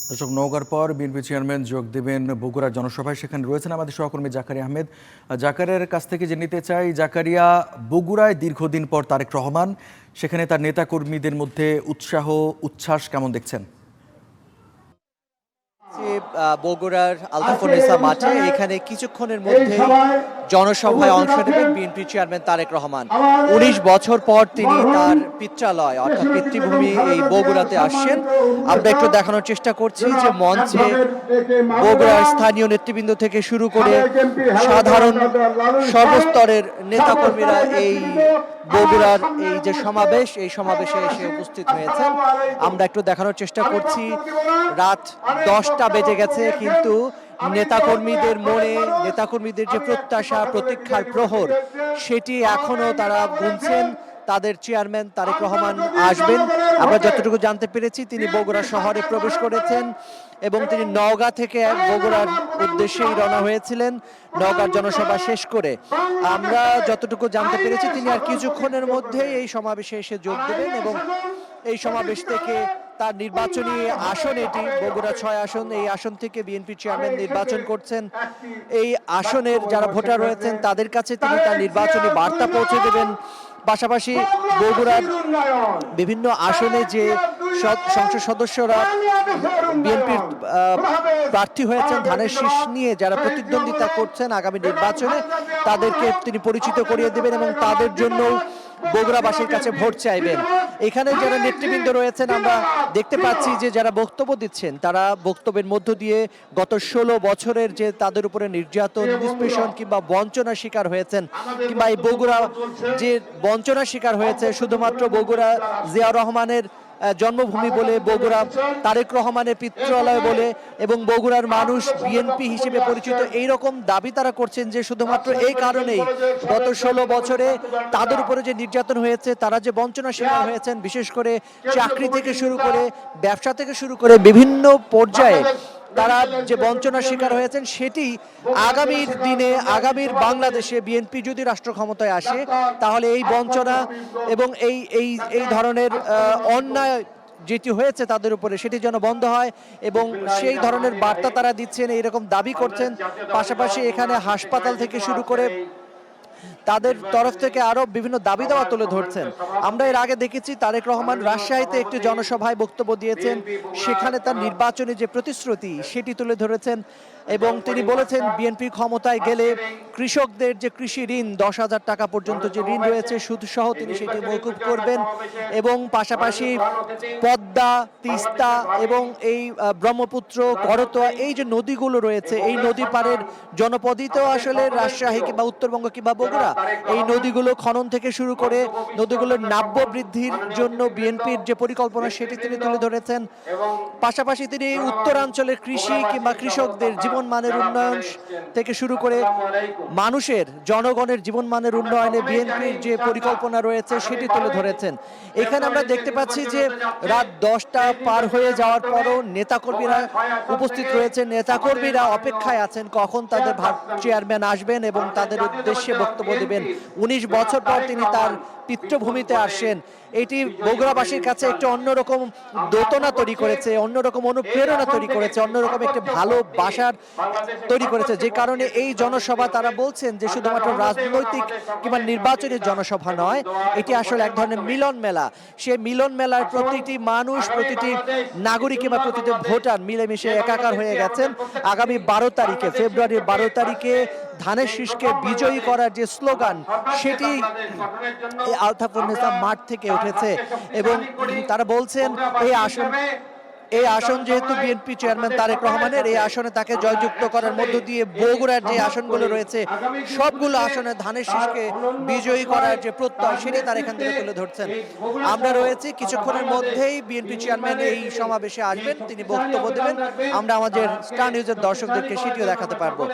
দর্শক, নওগাঁর পর বিএনপি চেয়ারম্যান যোগ দেবেন বগুড়ার জনসভায়। সেখানে রয়েছেন আমাদের সহকর্মী জাকারিয়া আহমেদ। জাকারিয়ার কাছ থেকে যে নিতে চাই, জাকারিয়া, বগুড়ায় দীর্ঘদিন পর তারেক রহমান, সেখানে তার নেতাকর্মীদের মধ্যে উৎসাহ উচ্ছ্বাস কেমন দেখছেন? বগুড়ার আলতাফুন্নেসা মাঠে এখানে কিছুক্ষণের মধ্যে জনসভায় অংশ নেবেন বিএনপি চেয়ারম্যান তারেক রহমান। ১৯ বছর পর তিনি তার পিত্রালয় অর্থাৎ পিতৃভূমি এই বগুড়াতে আসছেন। আমরা একটু দেখানোর চেষ্টা করছি যে মঞ্চে বগুড়ার স্থানীয় নেতৃবৃন্দ থেকে শুরু করে সাধারণ সর্বস্তরের নেতাকর্মীরা এই বগুড়ার এই যে সমাবেশ, এই সমাবেশে এসে উপস্থিত হয়েছেন। আমরা একটু দেখানোর চেষ্টা করছি। রাত 10টা বেজে গেছে, কিন্তু নেতাকর্মীদের মনে, নেতাকর্মীদের যে প্রত্যাশা, প্রতীক্ষার প্রহর, সেটি এখনো তারা গুনছেন। তাদের চেয়ারম্যান তারেক রহমান আসবেন। আমরা যতটুকু জানতে পেরেছি, তিনি বগুড়া শহরে প্রবেশ করেছেন এবং তিনি নওগাঁ থেকে বগুড়ার উদ্দেশ্যেই রওনা হয়েছিলেন নওগাঁর জনসভা শেষ করে। আমরা যতটুকু জানতে পেরেছি, তিনি আর কিছুক্ষণের মধ্যেই এই সমাবেশে এসে যোগ দেবেন এবং এই সমাবেশ থেকে তার নির্বাচনী আসন, এটি বগুড়া 6 আসন, এই আসন থেকে বিএনপি চেয়ারম্যান নির্বাচন করছেন। এই আসনের যারা ভোটার রয়েছেন তাদের কাছে তিনি তার নির্বাচনী বার্তা পৌঁছে দেবেন। পাশাপাশি বগুড়ার বিভিন্ন আসনে যে সংসদ সদস্যরা বিএনপির প্রার্থী হয়েছেন ধানের শীষ নিয়ে, যারা প্রতিদ্বন্দ্বিতা করছেন আগামী নির্বাচনে, তাদেরকে তিনি পরিচিত করিয়ে দেবেন এবং তাদের জন্য বগুড়াবাসীর কাছে ভোট চাইবেন। এখানে যারা নেতৃবৃন্দ রয়েছেন, আমরা দেখতে পাচ্ছি যে যারা বক্তব্য দিচ্ছেন, তারা বক্তব্যের মধ্য দিয়ে গত 16 বছরের যে তাদের উপরে নির্যাতন, নিষ্পেষণ কিংবা বঞ্চনার শিকার হয়েছেন, কিংবা এই বগুড়া যে বঞ্চনার শিকার হয়েছে শুধুমাত্র বগুড়া জিয়াউর রহমানের জন্মভূমি বলে, বগুড়া তারেক রহমানের পিত্রালয় বলে এবং বগুড়ার মানুষ বিএনপি হিসেবে পরিচিত, এই রকম দাবি তারা করছেন যে শুধুমাত্র এই কারণেই গত 16 বছরে তাদের উপরে যে নির্যাতন হয়েছে, তারা যে বঞ্চনার শিকার হয়েছেন, বিশেষ করে চাকরি থেকে শুরু করে ব্যবসা থেকে শুরু করে বিভিন্ন পর্যায়ে তারা যে বঞ্চনার শিকার হয়েছেন, সেটি আগামীর দিনে, আগামীর বাংলাদেশে বিএনপি যদি রাষ্ট্র ক্ষমতায় আসে, তাহলে এই বঞ্চনা এবং এই ধরনের অন্যায় যেটি হয়েছে তাদের উপরে, সেটি যেন বন্ধ হয় এবং সেই ধরনের বার্তা তারা দিচ্ছেন, এইরকম দাবি করছেন। পাশাপাশি এখানে হাসপাতাল থেকে শুরু করে তাদের তরফ থেকে আরো বিভিন্ন দাবি দাওয়া তুলে ধরছেন। আমরা এর আগে দেখেছি তারেক রহমান রাজশাহীতে একটি জনসভায় বক্তব্য দিয়েছেন, সেখানে তার নির্বাচনী যে প্রতিশ্রুতি সেটি তুলে ধরেছেন এবং তিনি বলেছেন বিএনপি ক্ষমতায় গেলে কৃষকদের যে কৃষি ঋণ 10,000 টাকা পর্যন্ত যে ঋণ রয়েছে সুদ সহ তিনি সেটি মওকুফ করবেন এবং পাশাপাশি পদ্মা, তিস্তা এবং এই ব্রহ্মপুত্র, করতোয়া, এই যে নদীগুলো রয়েছে, এই নদী পাড়ের জনপদিতেও আসলে রাজশাহী কিংবা উত্তরবঙ্গ কিংবা বগুড়া, এই নদীগুলো খনন থেকে শুরু করে নদীগুলোর নাব্য বৃদ্ধির জন্য বিএনপির যে পরিকল্পনা সেটি তিনি তুলে ধরেছেন। পাশাপাশি তিনি উত্তরাঞ্চলের কৃষি কিংবা কৃষকদের জীবনমানের উন্নয়ন থেকে শুরু করে মানুষের, জনগণের জীবনমানের উন্নয়নে বিএনপির যে পরিকল্পনা রয়েছে সেটি তুলে ধরেছেন। এখানে আমরা দেখতে পাচ্ছি যে রাত 10টা পার হয়ে যাওয়ার পরও নেতাকর্মীরা উপস্থিত রয়েছেন, নেতাকর্মীরা অপেক্ষায় আছেন কখন তাদের চেয়ারম্যান আসবেন এবং তাদের উদ্দেশ্যে বক্তব্য দেবেন। 19 বছর পর তিনি তার পিতৃভূমিতে আসেন। এটি বগুড়াবাসীর কাছে একটি অন্যরকম দোতনা তৈরি করেছে, অন্যরকম অনুপ্রেরণা তৈরি করেছে, অন্যরকম একটি ভালোবাসার তৈরি করেছে, যে কারণে এই জনসভা তারা বলছেন যে শুধুমাত্র রাজনৈতিক কিংবা নির্বাচনী জনসভা নয়, এটি আসলে এক ধরনের মিলন মেলা। সেই মিলন মেলার প্রতিটি মানুষ, প্রতিটি নাগরিক কিংবা প্রতিটি ভোটার মিলেমিশে একাকার হয়ে গেছেন। আগামী 12 তারিখে, ফেব্রুয়ারির 12 তারিখে ধানের শীষকে বিজয়ী করার যে স্লোগান, সেটি আলতাফুন্নেসা মাঠ থেকে উঠেছে এবং তারা বলছেন এই আসন যেহেতু বিএনপি চেয়ারম্যান তারেক রহমানের, এই আসনে তাকে জয়যুক্ত করার মধ্য দিয়ে বগুড়ার যে আসনগুলো রয়েছে সবগুলো আসনে ধানের শীষকে বিজয়ী করার যে প্রত্যয়, সেটি তারা এখান থেকে তুলে ধরছেন। আমরা রয়েছি, কিছুক্ষণের মধ্যেই বিএনপি চেয়ারম্যান এই সমাবেশে আসবেন, তিনি বক্তব্য দেবেন। আমরা আমাদের স্টার নিউজের দর্শকদেরকে সেটিও দেখাতে পারবো।